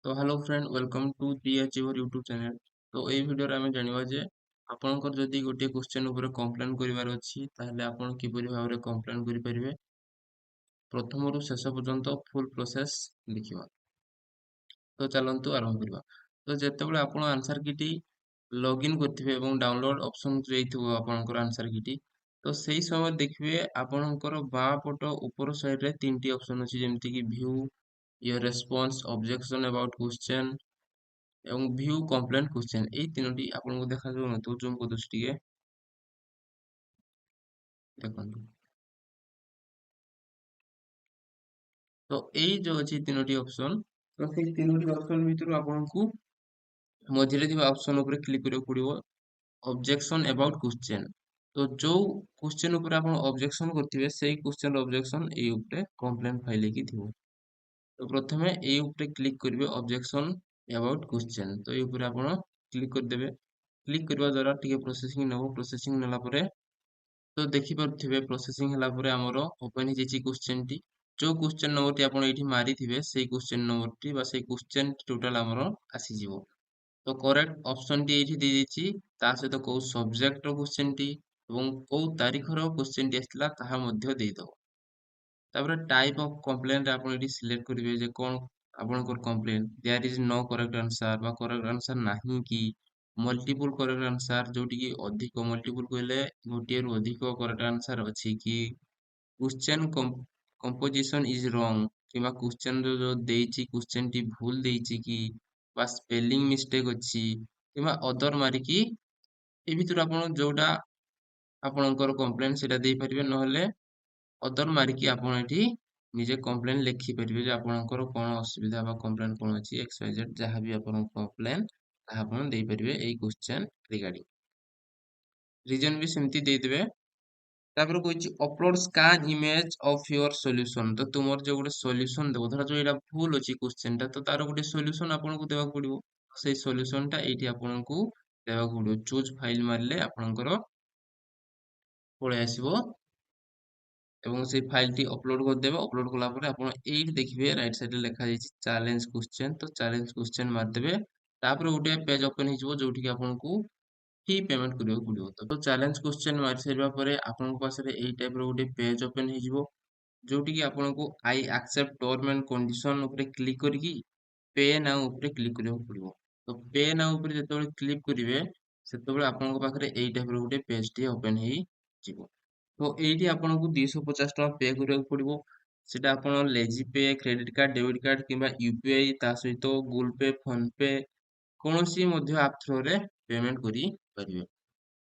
तो hello friend welcome to the achiever YouTube channel. तो एई भिडियो आमे जानिबा जे आपनकर जदि गोटे क्वेश्चन ऊपर कंप्लेन करिवार अछि ताहले आपण किपरि भाबरे कंप्लेन करि परिबे। प्रथमरु शेष पर्यंत फुल प्रोसेस देखिबा। तो चलंतु आरंभ करिबा। तो जेतेबेले आपण आंसर कीटी लॉगिन करथिबे एवं डाउनलोड ऑप्शन जेइथिबो आपनकर आंसर कीटी तो सेही समय देखिबे आपनकर बाँ पट ऊपर साइड रे तीनटी ऑप्शन अछि जेमति कि view your response objection about question এবং ভিউ কমপ্লেন কোশ্চেন এই তিনোটি আপনাଙ୍କୁ ଦେଖାଯାଉନଥିବ ଜୁମ୍ କରିଦେଉଛି ଟିକେ ଦେଖନ୍ତୁ। ତ ଏଇ ଯୋଉ ଅଛି ତିନୋଟି ଅପସନ ତ ସେଇ ତିନୋଟି ଅପସନ ଭିତରୁ ଆପଣଙ୍କୁ ମଝିରେ ଥିବା ଅପସନ ଉପରେ କ୍ଲିକ୍ କରିବାକୁ ପଡିବ ଅବଜେକ୍ସନ अबाउट क्वेश्चन। ତ ଯୋଉ क्वेश्चन ଉପରେ ଆପଣ ଅବଜେକ୍ସନ କରିଥିବେ ସେଇ क्वेश्चन ର ଅବଜେକ୍ସନ ଏଇ ଉପରେ କମ୍ପ୍ଲେନ ଫାଇଲ ହେଇକି ଥିବ। ତ ପ୍ରଥମେ ଏଇ ଉପରେ କ୍ଲିକ୍ କରିବେ ଅବଜେକ୍ସନ अबाउट क्वेश्चन। ତ ଏଇ ଉପରେ ଆପଣ କ୍ଲିକ୍ କରିଦେବେ। କ୍ଲିକ୍ କରିବା ଦ୍ୱାରା ଟିକେ ପ୍ରୋସେସିଂ ନେବ। ପ୍ରୋସେସିଂ ନେଲା ପରେ तो देखिपे प्रोसेसिंग हला परे हमरो ओपन ही जेची क्वेश्चन टी जो क्वेश्चन नंबर टी आपण एठी मारी थिबे सेही क्वेश्चन नंबर टी बा सेही क्वेश्चन टोटल हमरो आसी जीवो। तो करेक्ट ऑप्शन टी एठी दे देची ता सहित को सब्जेक्ट रो क्वेश्चन टी एवं को तारीख रो क्वेश्चन टी आस्थिला ताहा मध्य देई दो। तापर टाइप ऑफ कंप्लेंट रे आपण एठी सिलेक्ट करिवे जे कोन आपनकर complaint there is no correct answer बा करेक्ट आंसर नाही की मल्टीपल करेक्ट आंसर जोटी की अधिक मल्टीपल कहले गोटिए रु अधिक करेक्ट आंसर अछि कि क्वेश्चन कंपोजिशन इज रॉन्ग किबा क्वेश्चन जो देइछि क्वेश्चन टी भूल देइछि कि बा स्पेलिंग मिस्टेक अछि किबा अदर मारी की ए भितर आपण जोटा आपणकर कंप्लेंट सेटा देई परिबे नहले अदर मारिकी आपण एठी निजे कंप्लेन लिखि परिबे जे आपणकर कोन असुविधा बा कंप्लेन कोन अछि एक्स वाई जेड जहां भी आपण कंप्लेन ताहा आपण देई परिबे एई क्वेश्चन रिगार्डिंग रीजन भी सेमती दे देबे। तापर कहछि upload scan image of your solution. तो तुमर जो गोटे सॉल्यूशन देबो धरा जो एटा भूल अछि क्वेश्चन ता तो तार गोटे सॉल्यूशन आपनको देबाक पड़िबो। सेई सॉल्यूशन टा एठी आपनको देबाक पड़िबो। चूज फाइल मारले आपनकर पळे आसीबो এবং সেই ফাইলটি অপলোড କରିଦେବେ। ଅପଲୋଡ କଲା ପରେ ଆପଣ ଏଇଠି ଦେଖିବେ ରାଇଟ ସାଇଡରେ ଲେଖା ଯାଇଛି ଚ୍ୟାଲେଞ୍ଜ କ୍ୱେଶ୍ଚନ। ତ ଚ୍ୟାଲେଞ୍ଜ କ୍ୱେଶ୍ଚନ ମାରିଦେବେ। ତାପରେ ଗୋଟେ ପେଜ ଓପନ ହେଇଯିବ ଯୋଉଠି କି ଆପଣଙ୍କୁ ଫି ପେମେଣ୍ଟ କରିବାକୁ ପଡିବ। ତ ଚ୍ୟାଲେଞ୍ଜ କ୍ୱେଶ୍ଚନ ମାରି ସାରିବା ପରେ ଆପଣଙ୍କ ପାଖରେ ଏଇ ଟାଇପର ଗୋଟେ ପେଜ ଓପନ ହେଇଯିବ ଯୋଉଠି କି ଆପଣଙ୍କୁ I accept term and condition ଉପରେ କ୍ଲିକ୍ କରିକି ପେ ନାଉ ଉପରେ କ୍ଲିକ୍ କରିବାକୁ ପଡିବ। ତ ପେ ନାଉ ଉପରେ ଯେତେବେଳେ କ୍ଲିକ୍ କରିବେ ସେତେବେଳେ ଆପଣଙ୍କ ପାଖରେ ଏଇ ଟାଇପର ଗୋଟେ ପେଜ ଟି ଓପନ ହେଇଯିବ। तो एठी आपनको 250 टका पे କରିବାକୁ ପଡିବ। ସେଟା ଆପଣ LazyPay credit card debit card किंबा यूपीआई ता सहित गूगल पे फोन पे कोनोसी ମଧ୍ୟ आप थ्रू रे पेमेंट करि परिबे।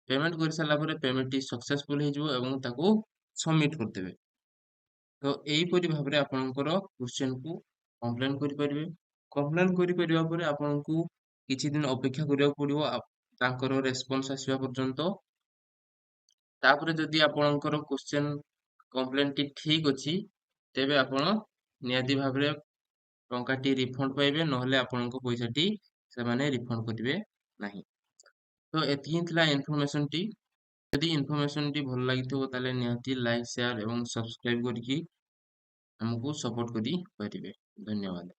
पेमेंट କରି सारला ପରେ पेमेंट टी सक्सेसफुल ହେଇଯିବ ଏବଂ ତାକୁ सबमिट କରିदेବେ। तो एहीपरि भाବରେ ଆପଣଙ୍କର क्वेश्चन को कंप्लेन କରିପାରିବେ। कंप्लेन କରିପାରିବା ପରେ ଆପଣଙ୍କୁ କିଛି ଦିନ ଅପେକ୍ଷା କରିବାକୁ ପଡିବ ତାଙ୍କର ରେସ୍ପନ୍ସ ଆସିବା ପର୍ଯ୍ୟନ୍ତ। तापर जदि आपणकर क्वेश्चन कंप्लेन टी ठीक अछि तेबे आपण नियति भाबरे टंकाटी रिफंड पाइबे नहले आपणको पैसा टी सेमाने रिफंड करिवे नाही। तो एतिକି ଥିଲା इन्फॉर्मेशन टी यदि इन्फॉर्मेशन टी भल लागिथिबो ताले नियति लाइक शेयर एवं सब्सक्राइब करिकी हमकु सपोर्ट करि परिबे। धन्यवाद।